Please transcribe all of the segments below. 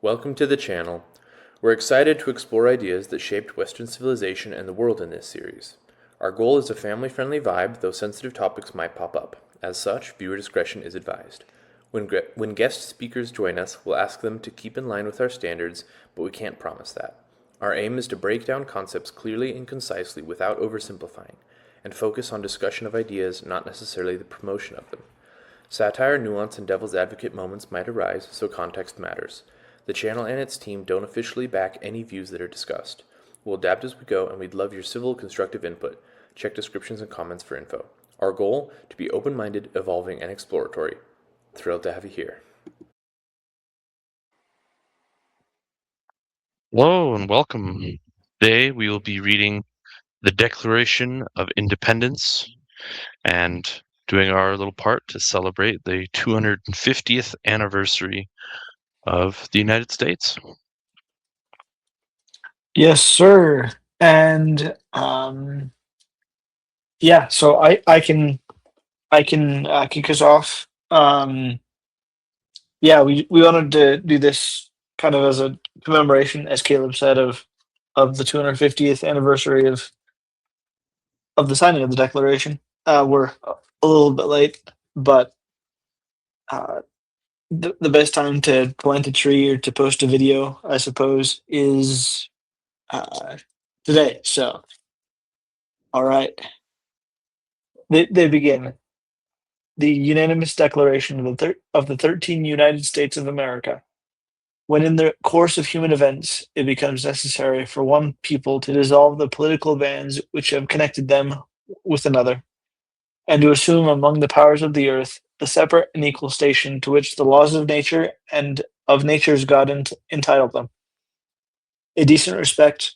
Welcome to the channel. We're excited to explore ideas that shaped Western civilization and the world in this series. Our goal is a family-friendly vibe, though sensitive topics might pop up. As such, viewer discretion is advised. When guest speakers join us, we'll ask them to keep in line with our standards, but we can't promise that. Our aim is to break down concepts clearly and concisely without oversimplifying, and focus on discussion of ideas, not necessarily the promotion of them. Satire, nuance, and devil's advocate moments might arise, so context matters. The channel and its team don't officially back any views that are discussed. We'll adapt as we go, and we'd love your civil, constructive input. Check descriptions and comments for info. Our goal, to be open-minded, evolving, and exploratory. Thrilled to have you here. Hello and welcome. Today we will be reading the Declaration of Independence and doing our little part to celebrate the 250th anniversary of the United States. Yes, sir. And yeah, so I can kick us off. Yeah, we wanted to do this kind of as a commemoration, as Caleb said, of the 250th anniversary of the signing of the Declaration. We're a little bit late, but uh, the best time to plant a tree or to post a video, I suppose, is uh, today. So, all right, they begin. The unanimous declaration of the 13 United States of America. When in the course of human events it becomes necessary for one people to dissolve the political bands which have connected them with another, and to assume among the powers of the earth the separate and equal station to which the laws of nature and of nature's God entitle them. A decent respect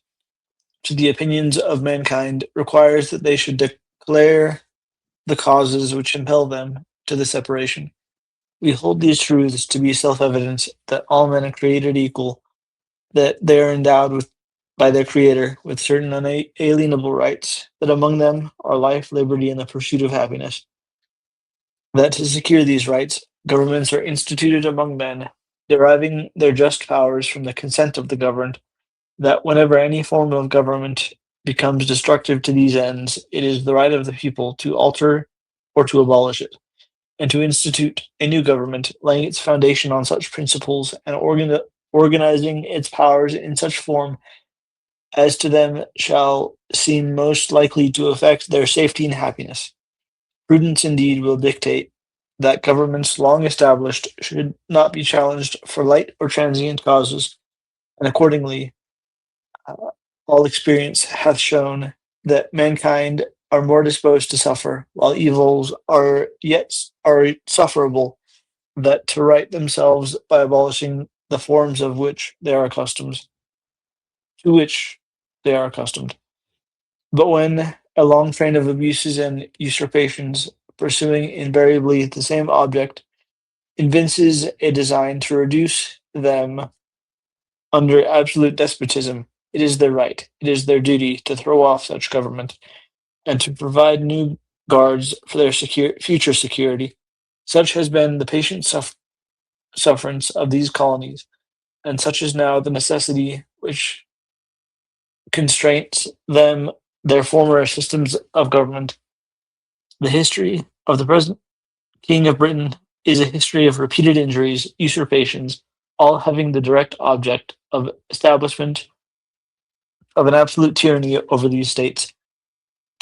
to the opinions of mankind requires that they should declare the causes which impel them to the separation. We hold these truths to be self-evident that all men are created equal, that they are endowed by their Creator with certain unalienable rights, that among them are life, liberty, and the pursuit of happiness. That to secure these rights, governments are instituted among men, deriving their just powers from the consent of the governed, that whenever any form of government becomes destructive to these ends, it is the right of the people to alter or to abolish it, and to institute a new government, laying its foundation on such principles and organizing its powers in such form as to them shall seem most likely to affect their safety and happiness. Prudence indeed will dictate that governments long established should not be challenged for light or transient causes, and accordingly, uh, all experience hath shown that mankind are more disposed to suffer, while evils are sufferable, that to right themselves by abolishing the forms of which they are accustomed, to which they are accustomed. But when a long train of abuses and usurpations, pursuing invariably the same object, evinces a design to reduce them under absolute despotism, it is their right, it is their duty to throw off such government, and to provide new guards for their future security. Such has been the patient sufferance of these colonies, and such is now the necessity which constrains them their former systems of government. The history of the present King of Britain is a history of repeated injuries, usurpations, all having the direct object of establishment of an absolute tyranny over these states.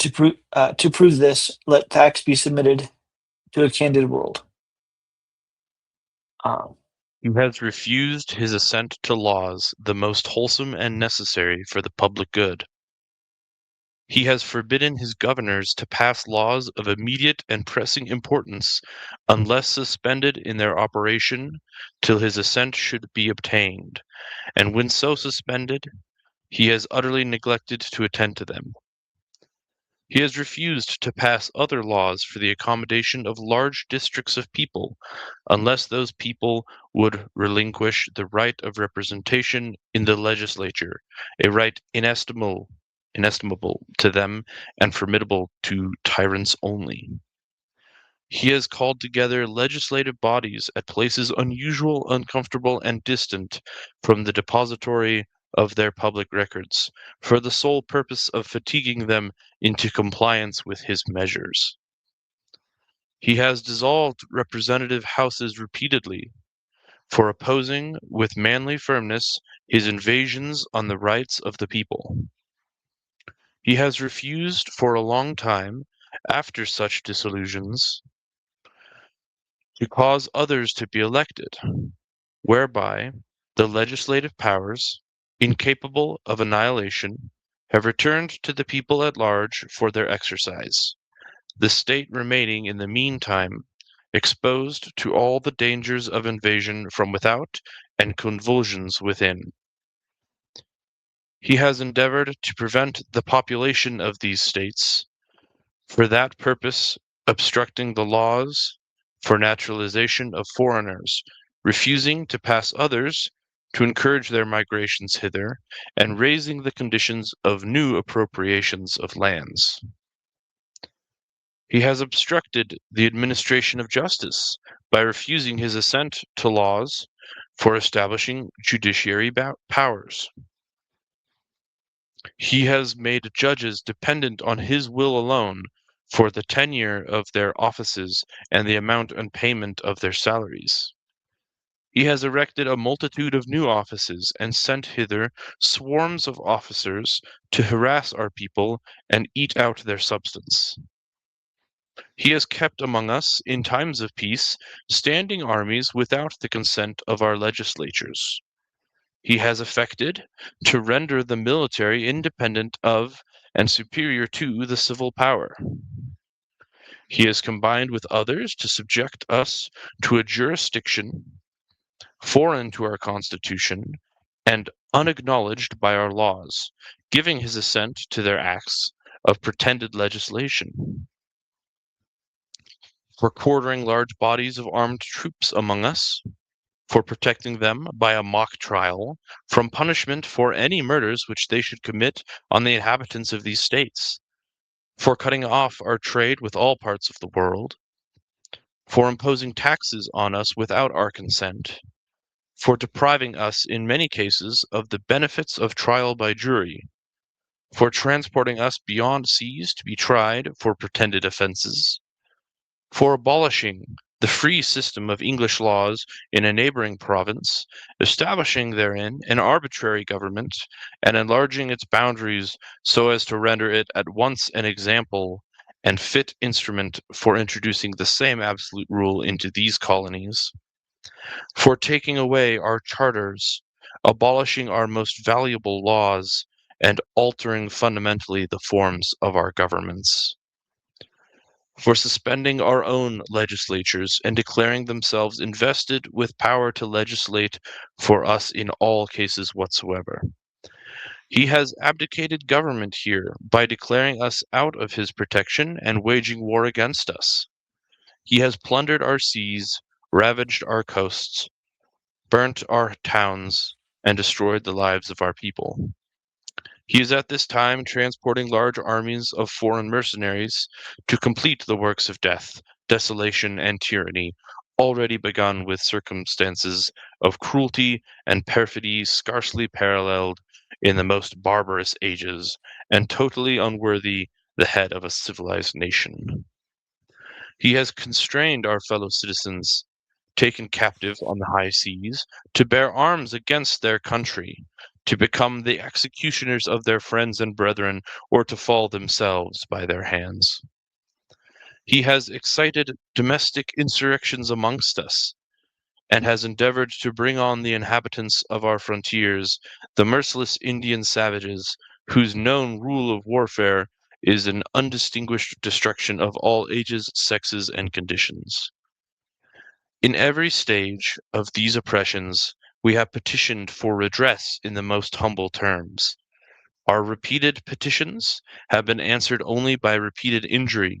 To prove this, let facts be submitted to a candid world. Um, He has refused his assent to laws the most wholesome and necessary for the public good. He has forbidden his governors to pass laws of immediate and pressing importance unless suspended in their operation till his assent should be obtained, and when so suspended, he has utterly neglected to attend to them. He has refused to pass other laws for the accommodation of large districts of people, unless those people would relinquish the right of representation in the legislature, a right inestimable to them and formidable to tyrants only. He has called together legislative bodies at places unusual, uncomfortable, and distant from the depository of their public records, for the sole purpose of fatiguing them into compliance with his measures. He has dissolved representative houses repeatedly, for opposing with manly firmness his invasions on the rights of the people. He has refused for a long time, after such dissolutions, to cause others to be elected, whereby the legislative powers, incapable of annihilation, have returned to the people at large for their exercise, the state remaining in the meantime exposed to all the dangers of invasion from without and convulsions within. He has endeavored to prevent the population of these states, for that purpose obstructing the laws for naturalization of foreigners, refusing to pass others to encourage their migrations hither, and raising the conditions of new appropriations of lands. He has obstructed the administration of justice by refusing his assent to laws for establishing judiciary powers. He has made judges dependent on his will alone for the tenure of their offices and the amount and payment of their salaries. He has erected a multitude of new offices and sent hither swarms of officers to harass our people and eat out their substance. He has kept among us, in times of peace, standing armies without the consent of our legislatures. He has affected to render the military independent of and superior to the civil power. He has combined with others to subject us to a jurisdiction foreign to our Constitution and unacknowledged by our laws, giving his assent to their acts of pretended legislation. For quartering large bodies of armed troops among us, for protecting them by a mock trial from punishment for any murders which they should commit on the inhabitants of these states, for cutting off our trade with all parts of the world, for imposing taxes on us without our consent, for depriving us in many cases of the benefits of trial by jury, for transporting us beyond seas to be tried for pretended offences, for abolishing the free system of English laws in a neighboring province, establishing therein an arbitrary government, and enlarging its boundaries so as to render it at once an example and fit instrument for introducing the same absolute rule into these colonies, for taking away our charters, abolishing our most valuable laws, and altering fundamentally the forms of our governments, for suspending our own legislatures and declaring themselves invested with power to legislate for us in all cases whatsoever. He has abdicated government here by declaring us out of his protection and waging war against us. He has plundered our seas, ravaged our coasts, burnt our towns, and destroyed the lives of our people. He is at this time transporting large armies of foreign mercenaries to complete the works of death, desolation, and tyranny, already begun with circumstances of cruelty and perfidy scarcely paralleled in the most barbarous ages, and totally unworthy the head of a civilized nation. He has constrained our fellow citizens, taken captive on the high seas, to bear arms against their country, to become the executioners of their friends and brethren, or to fall themselves by their hands. He has excited domestic insurrections amongst us, and has endeavored to bring on the inhabitants of our frontiers the merciless Indian savages, whose known rule of warfare is an undistinguished destruction of all ages, sexes, and conditions. In every stage of these oppressions, we have petitioned for redress in the most humble terms. Our repeated petitions have been answered only by repeated injury.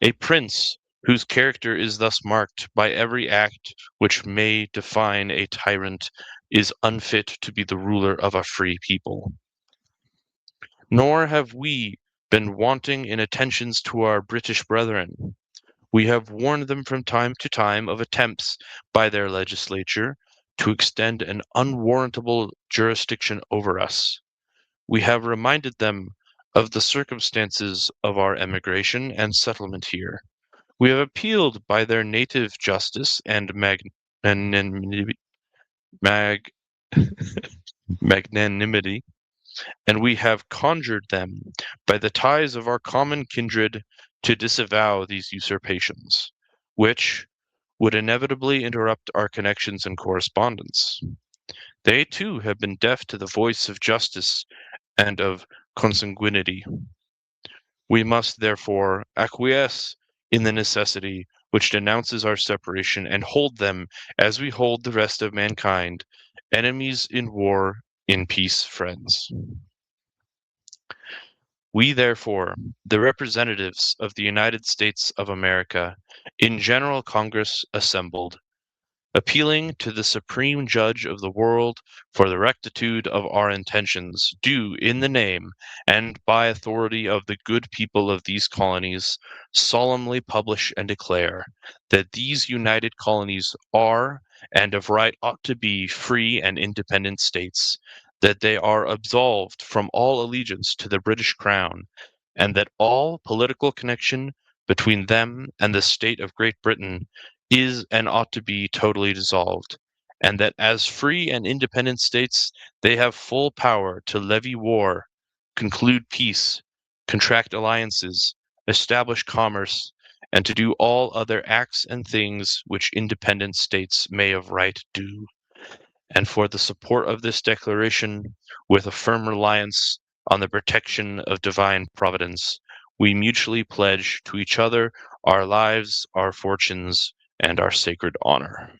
A prince whose character is thus marked by every act which may define a tyrant is unfit to be the ruler of a free people. Nor have we been wanting in attentions to our British brethren. We have warned them from time to time of attempts by their legislature to extend an unwarrantable jurisdiction over us. We have reminded them of the circumstances of our emigration and settlement here. We have appealed by their native justice and mag- magnanimity, and we have conjured them by the ties of our common kindred to disavow these usurpations, which would inevitably interrupt our connections and correspondence. They too have been deaf to the voice of justice and of consanguinity. We must therefore acquiesce in the necessity which denounces our separation and hold them as we hold the rest of mankind, enemies in war, in peace friends. We therefore, the representatives of the United States of America, in General Congress assembled, appealing to the Supreme Judge of the world for the rectitude of our intentions, do in the name and by authority of the good people of these colonies solemnly publish and declare that these united colonies are and of right ought to be free and independent states, that they are absolved from all allegiance to the British Crown, and that all political connection between them and the state of Great Britain is and ought to be totally dissolved, and that as free and independent states they have full power to levy war, conclude peace, contract alliances, establish commerce, and to do all other acts and things which independent states may of right do. And for the support of this declaration, with a firm reliance on the protection of divine providence, we mutually pledge to each other our lives, our fortunes, and our sacred honor.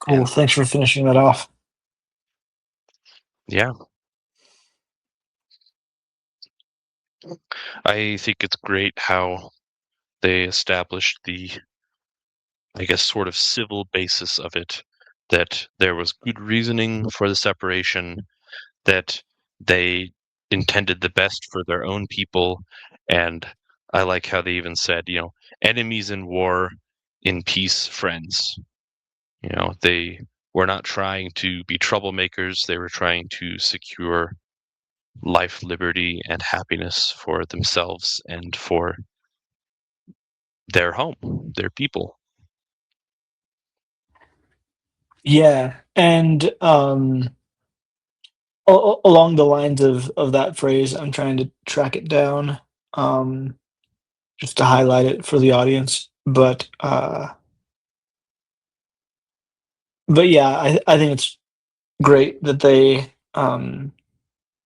Cool. And Thanks for finishing that off. yeah, I think it's great how they established the, I guess, sort of civil basis of it, that there was good reasoning for the separation, that they intended the best for their own people, and I like how they even said, enemies in war, in peace, friends. They were not trying to be troublemakers, they were trying to secure life, liberty, and happiness for themselves and for their home, their people. Yeah, and along the lines of that phrase, I'm trying to track it down, um, just to highlight it for the audience. But yeah, I think it's great that they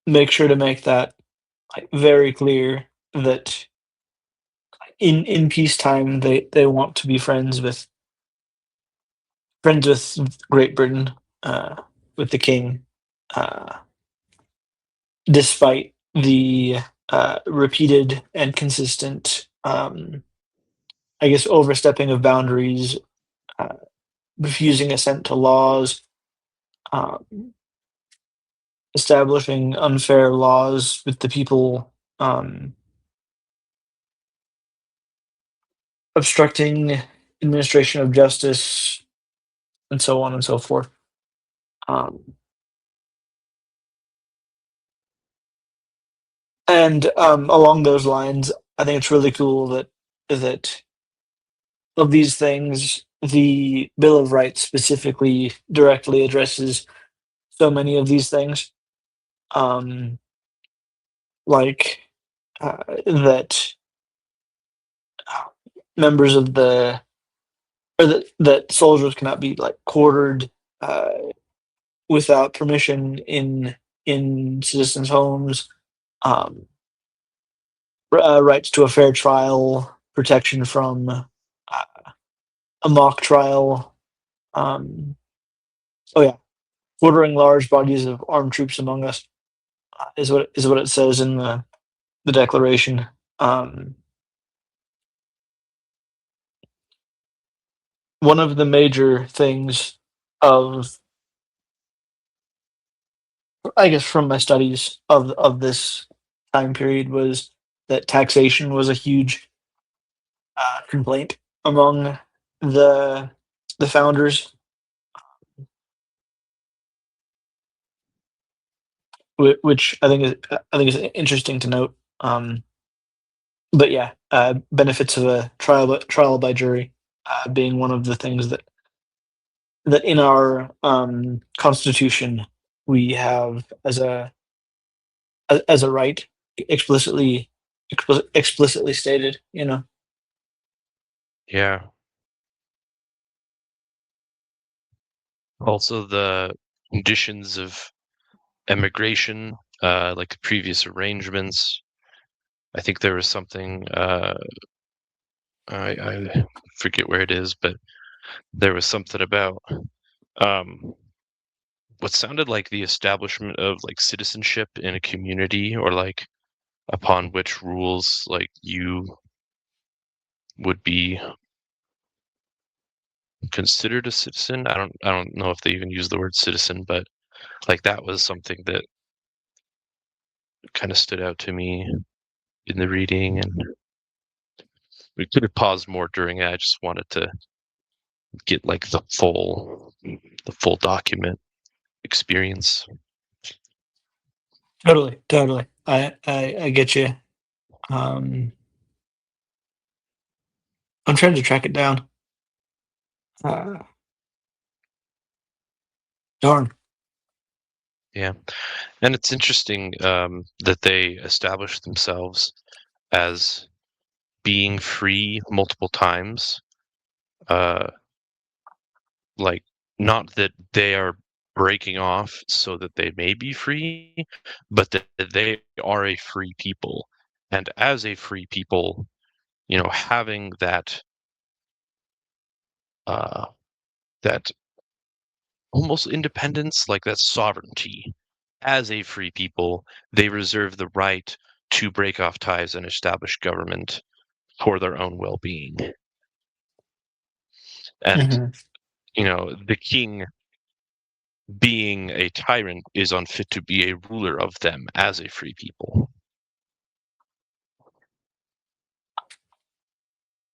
make sure to make that like very clear that in peacetime they want to be friends with Great Britain, with the king, uh, despite the repeated and consistent, I guess, overstepping of boundaries, uh, refusing assent to laws, um, establishing unfair laws with the people, obstructing administration of justice, and so on and so forth. Um, and along those lines, I think it's really cool that of these things, the Bill of Rights specifically directly addresses so many of these things. Um, like that members of the or that soldiers cannot be like quartered uh, without permission in citizens' homes. Um, rights to a fair trial, protection from a mock trial. Oh yeah, ordering large bodies of armed troops among us is what it says in the declaration. Um, one of the major things of, I guess, from my studies of this time period was that taxation was a huge complaint among the the founders, which I think is interesting to note. But yeah, benefits of a trial by jury being one of the things that in our constitution we have as a right, explicitly stated. You know. Yeah. Also, the conditions of emigration, like the previous arrangements. I think there was something. I forget where it is, but there was something about um, what sounded like the establishment of like citizenship in a community, or like upon which rules like you would be considered a citizen. I don't know if they even use the word citizen, but like that was something that kind of stood out to me in the reading, and we could have paused more during it. I just wanted to get like the full document experience. Totally, totally. I get you. Um, I'm trying to track it down. Uh, darn. Yeah, and it's interesting that they established themselves as being free multiple times. Uh, like, not that they are breaking off so that they may be free, but that they are a free people. And as a free people, having uh, that almost independence, like that sovereignty, as a free people, they reserve the right to break off ties and establish government for their own well-being. And Mhm. the king, being a tyrant, is unfit to be a ruler of them as a free people.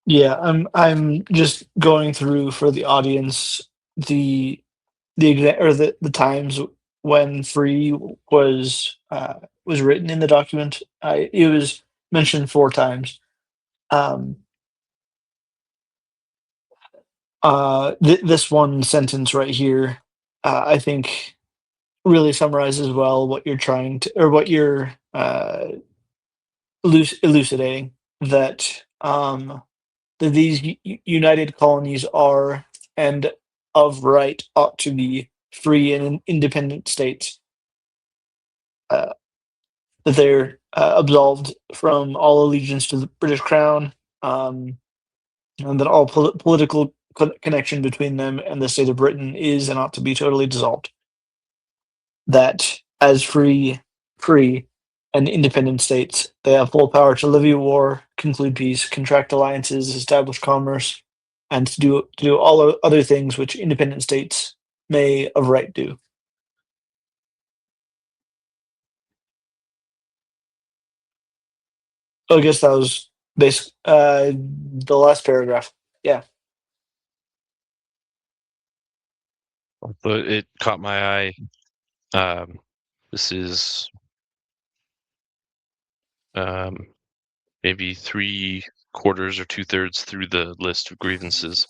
Yeah, I'm just going through for the audience the times when free was written in the document. It was mentioned 4 times. Um, this one sentence right here, I think, really summarizes well what you're trying to, or what you're elucidating. That that these united colonies are, and of right ought to be, free and independent states. Uh, that they're absolved from all allegiance to the British Crown, and that all political connection between them and the state of Britain is and ought to be totally dissolved. That as free and independent states, they have full power to levy war, conclude peace, contract alliances, establish commerce, and to do all other things which independent states may of right do. So I guess that was the last paragraph. Yeah. But it caught my eye. This is um, maybe 3/4 or 2/3 through the list of grievances.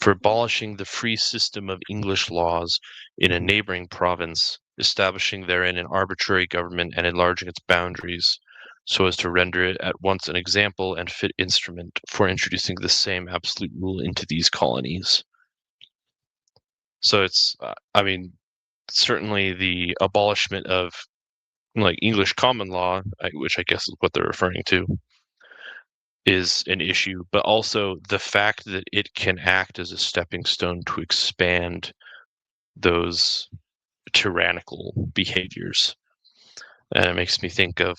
For abolishing the free system of English laws in a neighboring province, establishing therein an arbitrary government and enlarging its boundaries, so as to render it at once an example and fit instrument for introducing the same absolute rule into these colonies. So it's, certainly the abolishment of like English common law, which I guess is what they're referring to, is an issue, but also the fact that it can act as a stepping stone to expand those tyrannical behaviors. And it makes me think of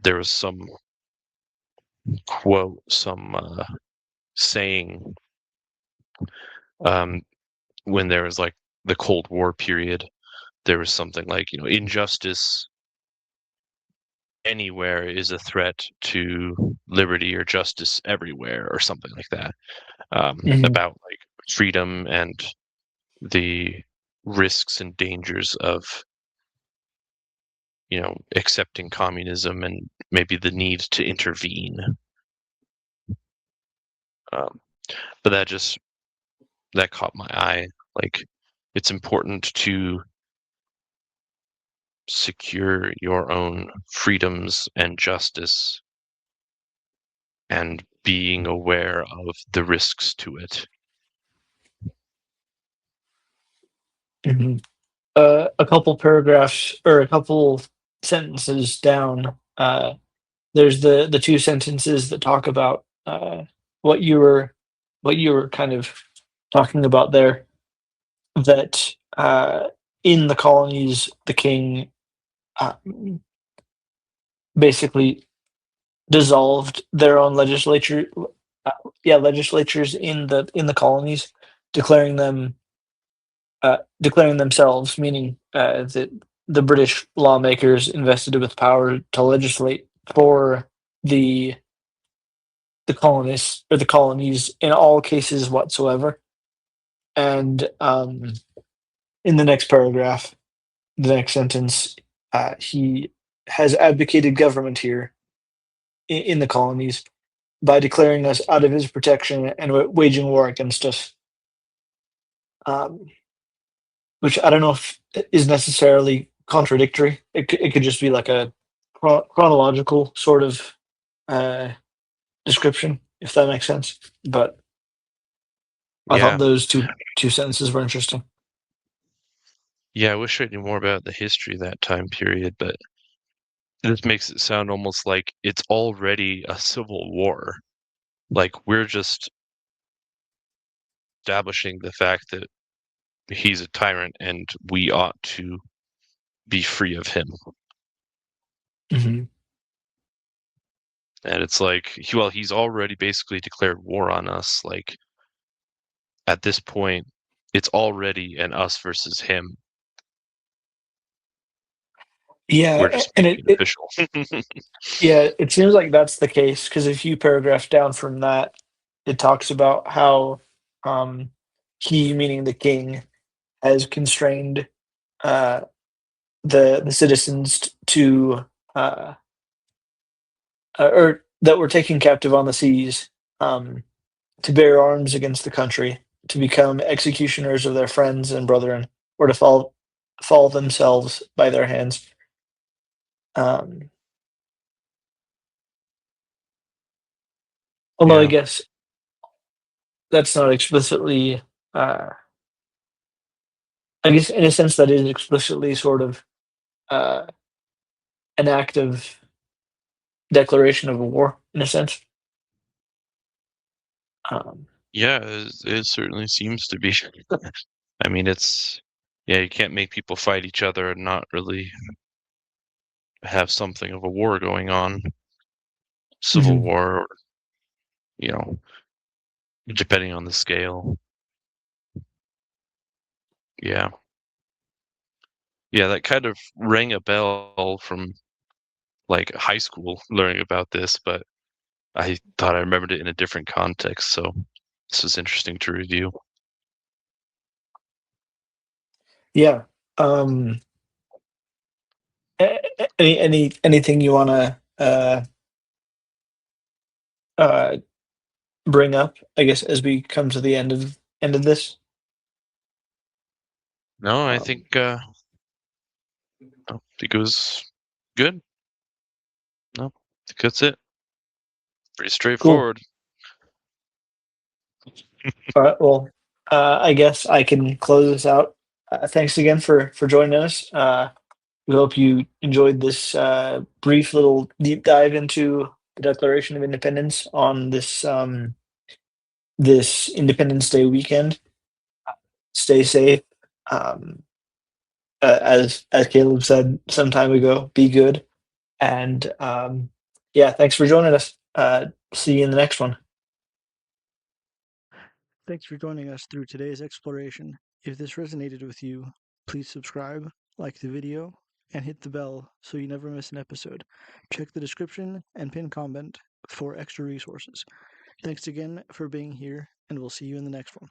there was some quote, some saying when there was like the Cold War period, there was something like, injustice anywhere is a threat to liberty or justice everywhere, or something like that. Mhm. About like freedom and the risks and dangers of accepting communism, and maybe the need to intervene. Um, but that caught my eye. Like, it's important to secure your own freedoms and justice, and being aware of the risks to it. Mhm. A couple paragraphs or a couple sentences down, there's the two sentences that talk about what you were what you were kind of talking about there. That in the colonies, the king uh, basically dissolved their own legislature. Uh, yeah, legislatures in the colonies, declaring them declaring themselves, meaning that the British lawmakers invested with power to legislate for the the colonists or the colonies in all cases whatsoever. And in the next paragraph, the next sentence, he has advocated government here in the colonies by declaring us out of his protection and waging war against us. Um, which I don't know if is necessarily contradictory. It could just be like a chronological sort of uh, description, if that makes sense. But I thought Yeah. those two sentences were interesting. Yeah, I wish I knew more about the history of that time period, but this makes it sound almost like it's already a civil war. Like, we're just establishing the fact that he's a tyrant and we ought to be free of him. Hmm. And it's like, he's already basically declared war on us. Like, at this point, it's already an us versus him. We're Yeah, just and making it official. yeah, it seems like that's the case because a few paragraphs down from that, it talks about how um, he, meaning the king, has constrained uh, the citizens to uh, or that were taken captive on the seas um, to bear arms against the country, to become executioners of their friends and brethren, or to fall themselves by their hands. Um, although I Yeah. guess that's not explicitly. I guess in a sense that is explicitly sort of uh, an act of declaration of war, in a sense. Um, Yeah, it certainly seems to be. I mean, yeah, you can't make people fight each other and not really have something of a war going on, civil mhm. war, or, you know, depending on the scale. Yeah. Yeah, that kind of rang a bell from like high school learning about this, but I thought I remembered it in a different context, so this was interesting to review. Yeah. Anything you want to uh, bring up? I guess as we come to the end of this. No, Um, I think it was good. No, I think that's it. Pretty cool. straightforward. All right. Well, I guess I can close this out. Thanks again for joining us. We hope you enjoyed this brief little deep dive into the Declaration of Independence on this Independence Day weekend. Stay safe. Um, as Caleb said some time ago, be good. And yeah, thanks for joining us. See you in the next one. Thanks for joining us through today's exploration. If this resonated with you, please subscribe, like the video, and hit the bell so you never miss an episode. Check the description and pinned comment for extra resources. Thanks again for being here, and we'll see you in the next one.